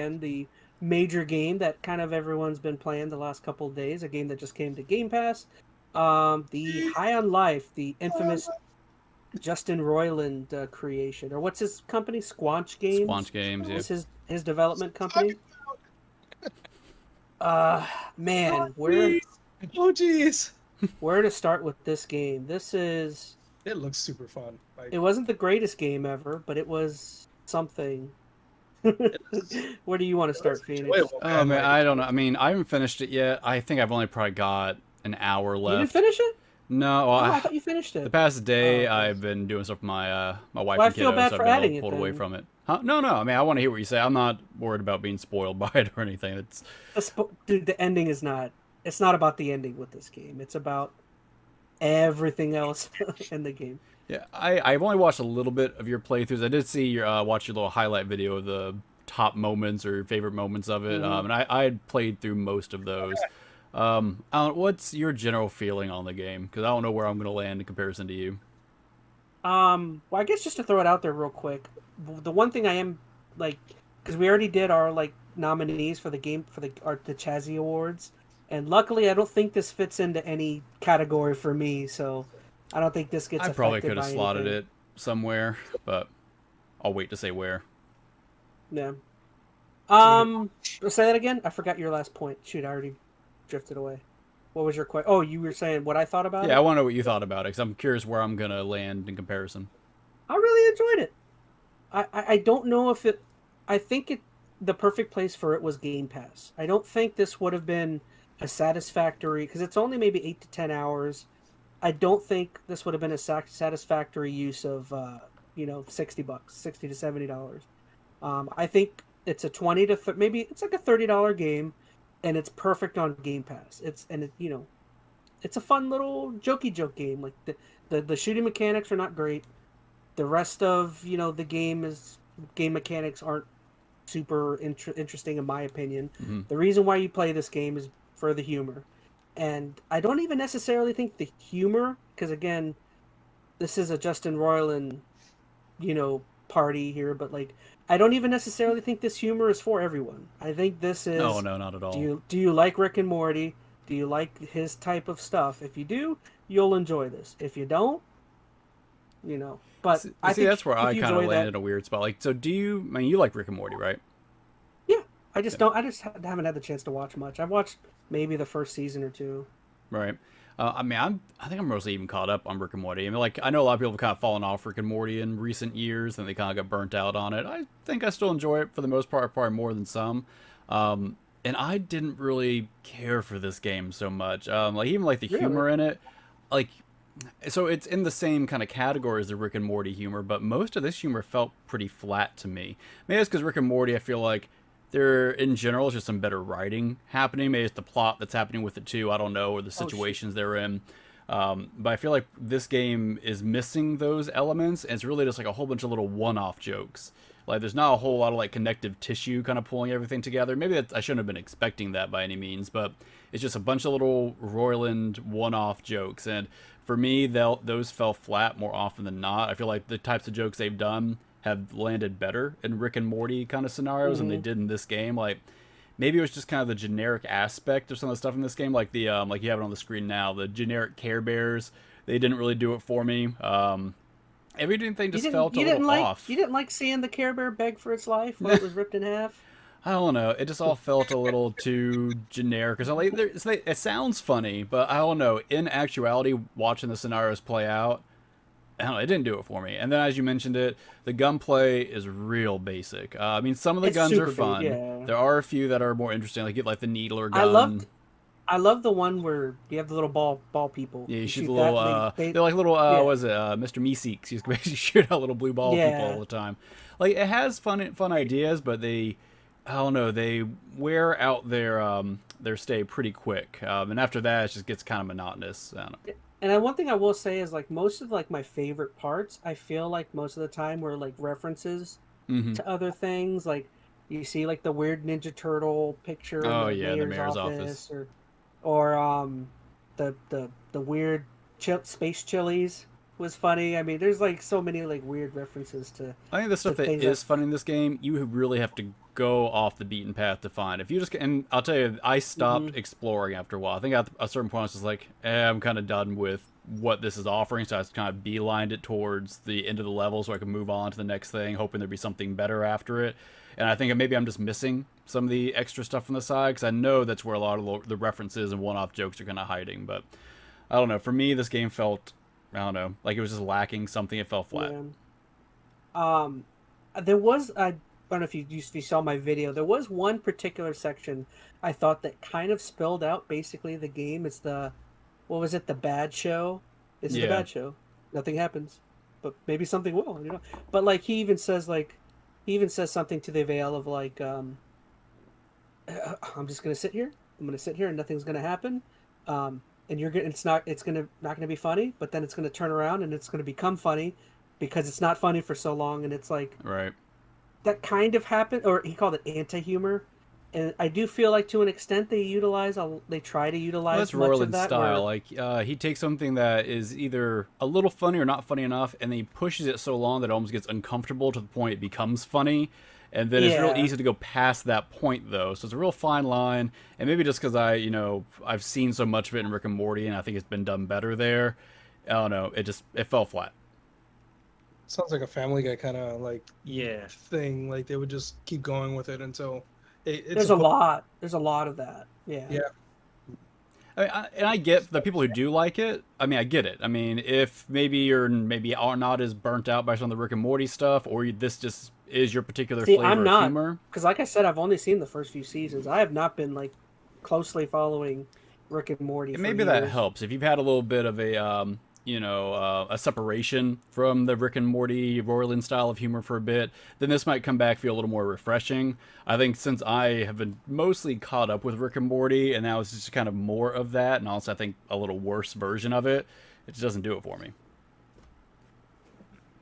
again, the major game that kind of everyone's been playing the last couple of days, a game that just came to Gamepass. The High on Life, the infamous Justin Roiland creation, or what's his company? Squanch Games Squanch Games, yeah. is his development company. Uh, man, Oh, jeez. where to start with this game? It looks super fun. Like, It wasn't the greatest game ever, but it was something. Where do you want to start, Phoenix? enjoyable, Oh man. man, Like, I don't know. I mean, I haven't finished it yet. I think I've only probably got an hour You didn't left. finish it? No, well, Oh, I thought you finished the it. past day Oh, okay. I've been doing stuff with my wife Well, I and feel kiddo, bad so I've for been a little adding it pulled away then. from it. Huh? No, no. I mean, I want to hear what you say. I'm not worried about being spoiled by it or anything. It's Dude, the ending is not. It's not about the ending with this game. It's about everything else in the game. yeah. I've only watched a little bit of your playthroughs. I did see your watch your little highlight video of the top moments or favorite moments of it, Hmm. and I had played through most of those. What's your general feeling on the game? Because I don't know where I'm gonna land in comparison to you. Well, I guess just to throw it out there real quick, the one thing I am like, because we already did our like nominees for the game for the ChazZ Awards, and luckily I don't think this fits into any category for me, so I don't think this gets I probably affected could have by slotted anything. it somewhere, but I'll wait to say where. Yeah. dude, Say that again. I forgot your last point. Shoot, I already drifted away. What was your question? Oh, you were saying what I thought about Yeah, I it. want to know what you thought about it, because I'm curious where I'm gonna land in comparison. I really enjoyed it. I don't know if it. I think it the perfect place for it was Game Pass. I don't think this would have been a satisfactory because it's only maybe 8 to 10 hours. I don't think this would have been a satisfactory use of $60, $60 to $70. I think it's a 20 to maybe it's like a $30 game, and it's perfect on Game Pass. It's a fun little jokey joke game. Like the shooting mechanics are not great. The rest of the game mechanics aren't super interesting in my opinion. Hmm. The reason why you play this game is for the humor, and I don't even necessarily think the humor, because again, this is a Justin Roiland party here, but like I don't even necessarily think this humor is for everyone. I think this No, is no, not at do all. you like Rick and Morty? Do you like his type of stuff? If you do, you'll enjoy this. If you don't, But I See, think that's where if I you kind of enjoy landed that, in a weird spot. Like, so do you? I mean, you like Rick and Morty, right? yeah. I just Yeah. don't. I just haven't had the chance to watch much. I've watched maybe the first season or two. Right. I mean, I think I'm mostly even caught up on Rick and Morty. I mean, like, I know a lot of people have kind of fallen off Rick and Morty in recent years, and they kind of got burnt out on it. I think I still enjoy it for the most part, probably more than some. And I didn't really care for this game so much. Like, even like the Really? humor in it, like, so it's in the same kind of category as the Rick and Morty humor, but most of this humor felt pretty flat to me. Maybe it's because Rick and Morty, I feel like there in general is just some better writing happening. Maybe it's the plot that's happening with it too. I don't know, or the Oh shoot. situations they're in. But I feel like this game is missing those elements, and it's really just like a whole bunch of little one-off jokes. Like there's not a whole lot of like connective tissue kind of pulling everything together. Maybe that's, I shouldn't have been expecting that by any means, but it's just a bunch of little Roiland one-off jokes, and for me, those fell flat more often than not. I feel like the types of jokes they've done have landed better in Rick and Morty kind of scenarios than they Hmm. did in this game. Like maybe it was just kind of the generic aspect of some of the stuff in this game, like the like you have it on the screen now, the generic Care Bears. They didn't really do it for me. Everything You just didn't. felt a You didn't little like. You off. didn't like seeing the Care Bear beg for its life when it was ripped in half. I don't know. It just all felt a little too generic or something. It sounds funny, but I don't know. In actuality, watching the scenarios play out, I don't know, it didn't do it for me. And then, as you mentioned it, the gunplay is real basic. I mean, some of the It's guns are super big. fun. Yeah. There are a few that are more interesting, like you get like the needler I gun. loved. I love the one where you have the little ball people. Yeah, you You shoot the shoot little. that, and they They're like little. yeah, Was it Mr. Meeseeks? You just basically shoot out little blue ball people all yeah. the time. Like it has fun ideas, but I don't know, they wear out their stay pretty quick. And after that, it just gets kind of monotonous. I don't know. And then one thing I will say is like most of like my favorite parts, I feel like most of the time were like references Mm-hmm. to other things. Like you see like the weird Ninja Turtle picture in Oh the yeah, the mayor's mayor's office. office, or the weird space chilies was funny. I mean, there's like so many like weird references I think the to stuff that things that is fun in this game, you really have to go off the beaten path to find. If you just, and I'll tell you, I stopped exploring after a while. I think at a certain point I was just like, I'm kind of done with what this is offering, so I just kind of beelined it towards the end of the level so I can move on to the next thing, hoping there'd be something better after it. And I think maybe I'm just missing some of the extra stuff from the side, because I know that's where a lot of the references and one-off jokes are kind of hiding. But I don't know. For me, this game felt, I don't know, like it was just lacking something. It fell flat. Yeah. There was, I don't know if you saw my video, there was one particular section I thought that kind of spilled out basically the game. It's the, what was it, the bad show? This is the bad show. Nothing happens, but maybe something will, you know. But like he even says something to the veil of like, I'm just gonna sit here. I'm gonna sit here and nothing's gonna happen. And it's not gonna be funny, but then it's gonna turn around and it's gonna become funny because it's not funny for so long, and it's like right. That kind of happened, or he called it anti-humor. And I do feel like to an extent they try to utilize that's much Roiland's of that style. Like he takes something that is either a little funny or not funny enough, and then he pushes it so long that it almost gets uncomfortable to the point it becomes funny. And then it's real easy to go past that point, though. So it's a real fine line. And maybe just because I've seen so much of it in Rick and Morty, and I think it's been done better there. I don't know. It fell flat. Sounds like a Family Guy kind of like thing. Like they would just keep going with it until there's a lot of that. Yeah. I get the people who do like it. I mean, I get it. I mean, if maybe you're are not as burnt out by some of the Rick and Morty stuff, or this just is your particular flavor I'm not, of humor. Because like I said, I've only seen the first few seasons. I have not been like closely following Rick and Morty. And maybe that helps if you've had a little bit of a a separation from the Rick and Morty Roiland style of humor for a bit, then this might come back feel a little more refreshing. I think since I have been mostly caught up with Rick and Morty, and now it's just kind of more of that, and also I think a little worse version of it, it just doesn't do it for me.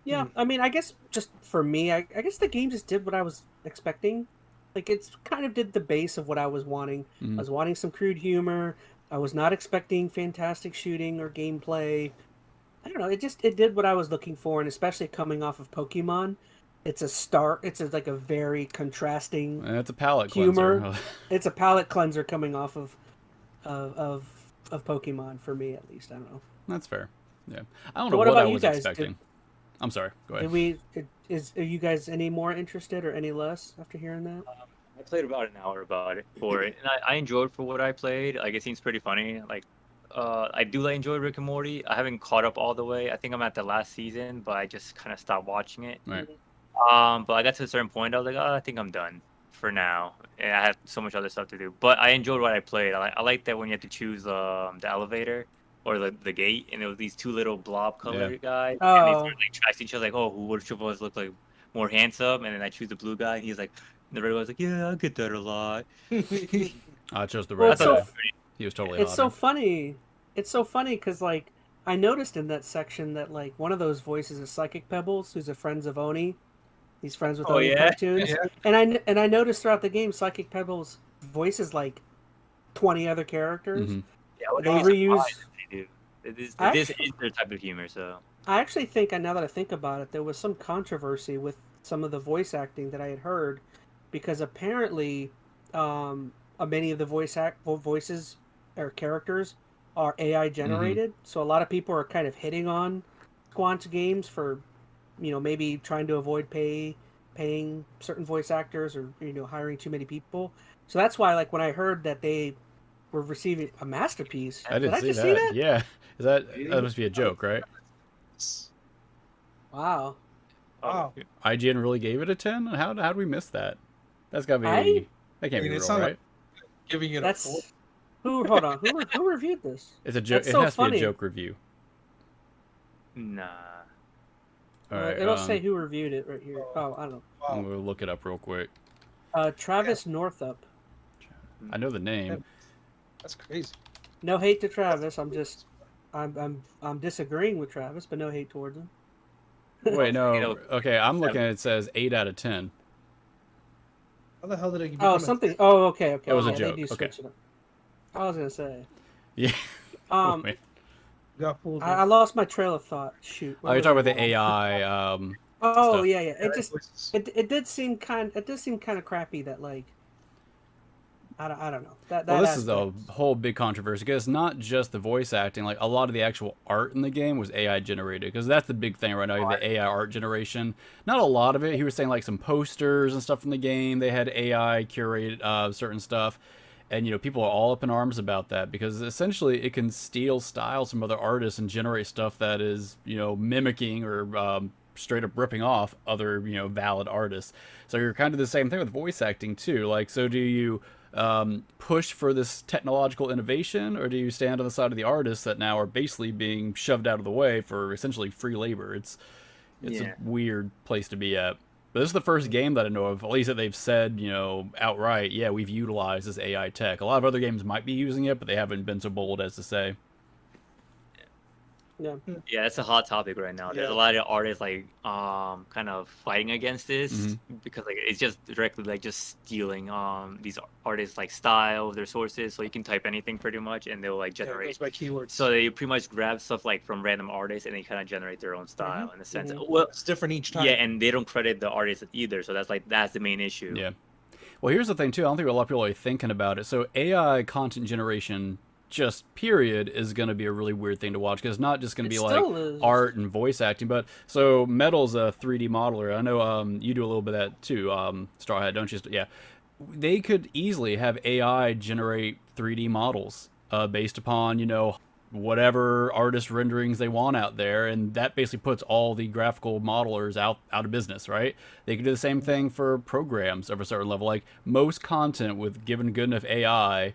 Yeah, I mean, I guess just for me, I guess the game just did what I was expecting. Like, it's kind of did the base of what I was wanting. I was wanting some crude humor. I was not expecting fantastic shooting or gameplay. I don't know. It did what I was looking for, and especially coming off of Pokemon, it's like a very contrasting. It's a palate humor. cleanser. It's a palate cleanser coming off of Pokemon for me, at least. I don't know. That's fair. Yeah, I don't know what I was expecting. I'm sorry. Go ahead. Are you guys any more interested or any less after hearing that? I played about an hour about it for it, and I enjoyed for what I played. Like, it seems pretty funny. Like, I do enjoy Rick and Morty. I haven't caught up all the way. I think I'm at the last season, but I just kind of stopped watching it. Right. But I got to a certain point. I was like, oh, I think I'm done for now, and I had so much other stuff to do. But I enjoyed what I played. I like that when you have to choose the elevator or the gate, and it was these two little blob colored guys, and they started like trashing each other, like, oh, which of us look like more handsome? And then I choose the blue guy, and he's like, the red guy's like, yeah, I get that a lot. I chose the red guy. He was totally. It's so funny. It's so funny because like I noticed in that section that like one of those voices is Psychic Pebbles, who's a friend of Oni. He's friends with Oni cartoons, and I noticed throughout the game Psychic Pebbles voices like 20 other characters. Yeah, well, they reuse. This is their type of humor. So I actually think, now that I think about it, there was some controversy with some of the voice acting that I had heard, because apparently many of the voices or characters are AI generated. So a lot of people are kind of hitting on Squanch Games for, maybe trying to avoid paying certain voice actors, or hiring too many people. So that's why, like, when I heard that they were receiving a masterpiece, I didn't see that. that. Yeah, that must be a joke, right? Wow. IGN really gave it a 10? How did we miss that? That's gotta be. That can't be real, right? Like giving it a 4. Hold on. Who reviewed this? It's a joke. It so has funny. to be a joke review. Nah. All right. It'll say who reviewed it right here. Oh, I don't know. I'm gonna look it up real quick. Travis Northup. I know the name. That's crazy. No hate to Travis. I'm disagreeing with Travis, but no hate towards him. Wait, no. Okay, I'm looking. It says 8 out of 10. How the hell did it? Something. Oh, okay. It was a joke. They do switch it up. I was gonna say. Yeah. Got fooled. I lost my trail of thought. Shoot. Oh, you're talking about the AI Oh stuff. yeah, yeah. Yeah, voices. It did seem kind of crappy that like I don't know Well, that this is a aspect. whole big controversy because not just the voice acting, like a lot of the actual art in the game was AI generated because that's the big thing right now, the AI art generation. Not a lot of it. He was saying like some posters and stuff from the game, they had AI curate certain stuff. And people are all up in arms about that because essentially it can steal styles from other artists and generate stuff that is mimicking or straight up ripping off other valid artists. So you're kind of the same thing with voice acting too. Like, so do you push for this technological innovation, or do you stand on the side of the artists that now are basically being shoved out of the way for essentially free labor? It's a Yeah. weird place to be at. But this is the first game that I know of, at least that they've said, outright, yeah, we've utilized this AI tech. A lot of other games might be using it, but they haven't been so bold as to say. Yeah. Yeah, it's a hot topic right now. There's a Yeah. lot of artists like kind of fighting against this Mm-hmm. because like it's just directly like just stealing these artists like style, their sources. So you can type anything pretty much and they'll like Yeah, it generate. goes by keywords. So they pretty much grab stuff like from random artists and they kind of generate their own style in a sense. Mhm. Well, It's different each time. yeah, and they don't credit the artist either. So that's the main issue. Yeah. Well, here's the thing too. I don't think a lot of people are thinking about it. So AI content generation, just period, is going to be a really weird thing to watch because it's not just going to It be like still is. art and voice acting. But so Metal's a 3D modeler. I know you do a little bit of that too. Straw Hat, don't you? Yeah. They could easily have AI generate 3D models based upon whatever artist renderings they want out there, and that basically puts all the graphical modelers out of business, right? They could do the same thing for programs of a certain level. Like most content with given good enough AI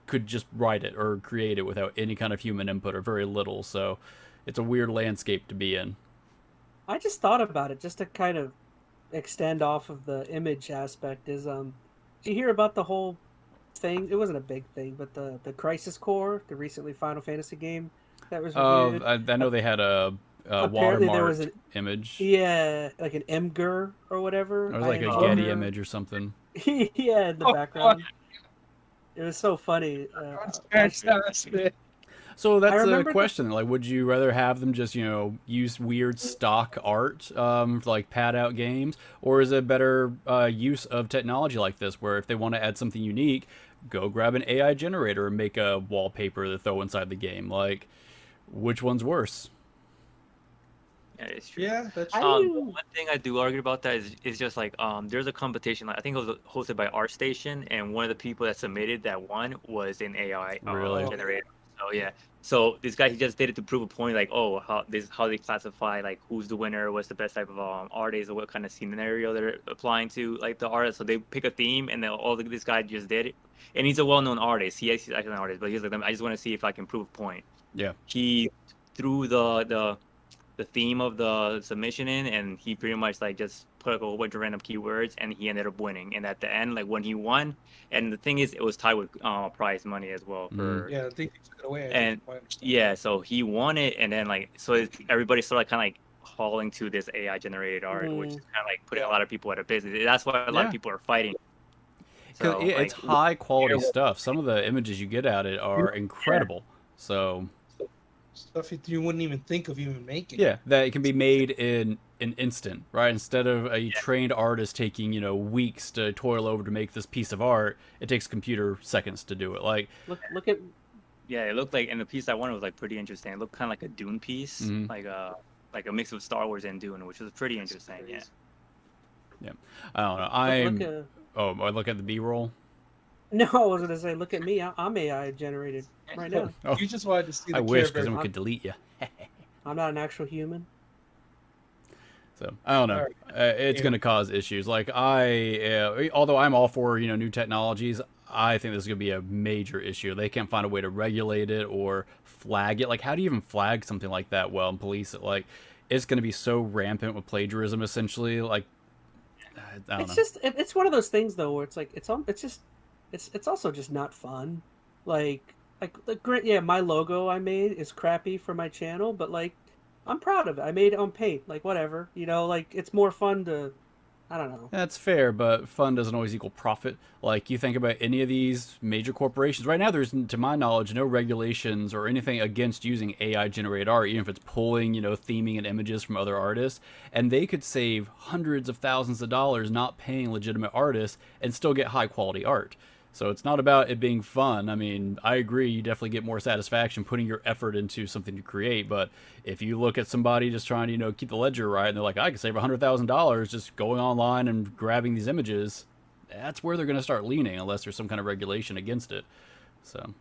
could just write it or create it without any kind of human input or very little. So it's a weird landscape to be in. I just thought about it just to kind of extend off of the image aspect. Did you hear about the whole thing? It wasn't a big thing, but the Crisis Core, the recently Final Fantasy game that was reviewed. I know they had a Apparently there was watermarked image. yeah, like an MGR or whatever. It was like a Getty IMG. image or something. Yeah, in the Oh, background. It was so funny. That's fantastic. So I that's a remember question. Like, would you rather have them just, use weird stock art for like pad out games, or is it better use of technology like this, where if they want to add something unique, go grab an AI generator and make a wallpaper to throw inside the game? Like, which one's worse? Yeah, it's true. Yeah, that's I true. do- One thing I do argue about that is just like there's a competition, like, I think it was hosted by ArtStation, and one of the people that submitted that won was an AI Really? generator. So yeah, so this guy, he just did it to prove a point, like, oh, how they classify like who's the winner, what's the best type of artist, or what kind of scenario they're applying to like the artist. So they pick a theme, and then this guy just did it, and he's a well-known artist. He's actually an artist, but he's like, I just want to see if I can prove a point. Yeah. He threw the theme of the submission in, and he pretty much like just put like a whole bunch of random keywords, and he ended up winning. And at the end, like when he won, and the thing is, it was tied with prize money as well for Yeah, they took it away. I and think, if I understand. yeah, so he won it, and then like everybody started kind of like hauling to this AI generated art, which is kind of like putting a lot of people out of business. That's why a lot Yeah. of people are fighting. Because So it's high quality stuff. Some of the images you get out of it are incredible. So Stuff you wouldn't even think of even making. yeah, that it can be made in an instant, right? Instead of a trained artist taking weeks to toil over to make this piece of art, it takes computer seconds to do it. Like look at yeah, it looked like, and the piece I wanted was like pretty interesting. It looked kind of like a Dune piece, Mhm. like a mix of Star Wars and Dune, which was pretty interesting. Yeah. yeah, I don't know. look at I look at the B-roll. no, I was gonna say look at me. I'm AI generated right now. Oh, You just wanted to see the I wish because character. then we could delete you. I'm not an actual human. So I don't know. It's going to cause issues. Like although I'm all for new technologies, I think this is going to be a major issue. They can't find a way to regulate it or flag it. Like, how do you even flag something like that well and police it? Like, it's going to be so rampant with plagiarism. Essentially, like, I don't know. It's one of those things though where it's like it's also just not fun. Like great, yeah, my logo I made is crappy for my channel, but like I'm proud of it. I made it on paint, like whatever, like it's more fun to I don't know. That's fair, but fun doesn't always equal profit. Like, you think about any of these major corporations. Right now, there's, to my knowledge, no regulations or anything against using AI-generated art, even if it's pulling, theming and images from other artists. And they could save hundreds of thousands of dollars not paying legitimate artists and still get high-quality art. So it's not about it being fun. I mean, I agree, you definitely get more satisfaction putting your effort into something to create. But if you look at somebody just trying to, keep the ledger right, and they're like, I can save $100,000 just going online and grabbing these images, that's where they're going to start leaning, unless there's some kind of regulation against it. So,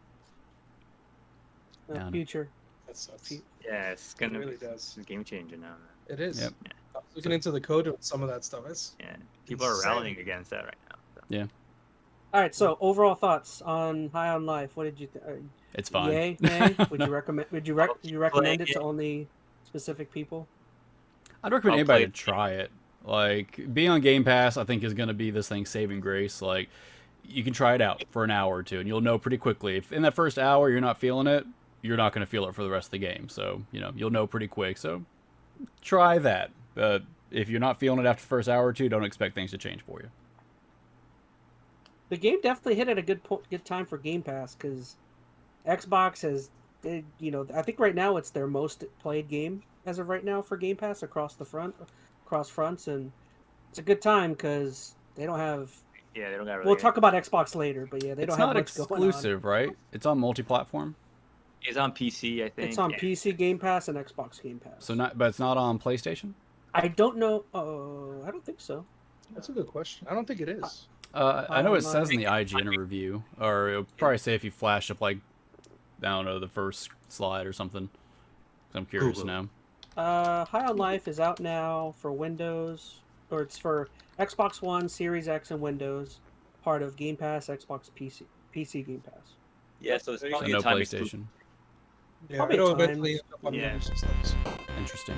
The future. That sucks. Yeah, it's gonna It really be does. a game changer now. Man. It is. Yep. Yeah. I was looking into the code of some of that stuff. Yeah, people are insane. rallying against that right now. So. Yeah. All right. So overall thoughts on High on Life? What did you think? It's fine. Yay, nay? Would you recommend? Would you recommend it Play to it. only specific people? I'd recommend I'll anybody play to try it. Like, being on Game Pass, I think, is going to be this thing's saving grace. Like, you can try it out for an hour or two, and you'll know pretty quickly. If in that first hour you're not feeling it, you're not going to feel it for the rest of the game. So, you'll know pretty quick. So, try that. If you're not feeling it after the first hour or two, don't expect things to change for you. The game definitely hit at a good time for Game Pass because Xbox has, I think right now it's their most played game as of right now for Game Pass across fronts, and it's a good time because they don't have. Yeah, they don't got really. We'll talk about Xbox later, but yeah, they It's don't have not much going on. exclusive, right? It's on multi-platform. It's on PC, I think. It's on yeah. PC Game Pass and Xbox Game Pass. But it's not on PlayStation. I don't know. I don't think so. That's a good question. I don't think it is. I know it says in the IGN review, or it'll probably say if you flash up, like, I don't know, the first slide or something. I'm curious now. High on Life is out now for Windows, or it's for Xbox One, Series X, and Windows. Part of Game Pass, Xbox PC Game Pass. Yeah, so it's So probably no a time exclusive. PlayStation. Yeah, Probably it'll times. eventually end up on Yeah. other systems. Interesting.